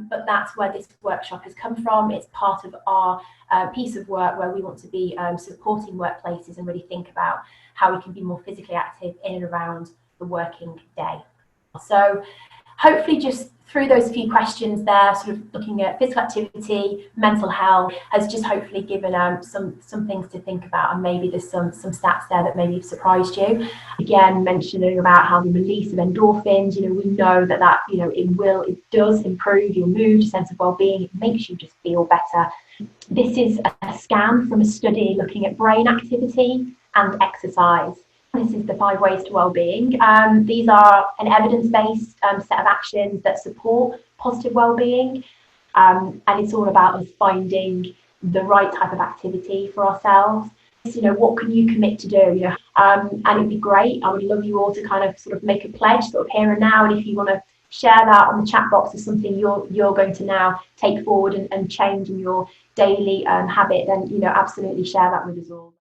But that's where this workshop has come from. It's part of our piece of work where we want to be supporting workplaces and really think about how we can be more physically active in and around the working day. So hopefully just through those few questions there, sort of looking at physical activity, mental health, has just hopefully given some things to think about, and maybe there's some stats there that maybe have surprised you. Again, mentioning about how the release of endorphins, we know that it does improve your mood, sense of well-being, it makes you just feel better. This is a scan from a study looking at brain activity and exercise. This is the 5 ways to well-being. These are an evidence-based set of actions that support positive well-being, and it's all about us finding the right type of activity for ourselves. What can you commit to do? And it'd be great. I would love you all to kind of sort of make a pledge sort of here and now, and if you want to share that on the chat box as something you're going to now take forward and change in your daily habit, then absolutely share that with us all.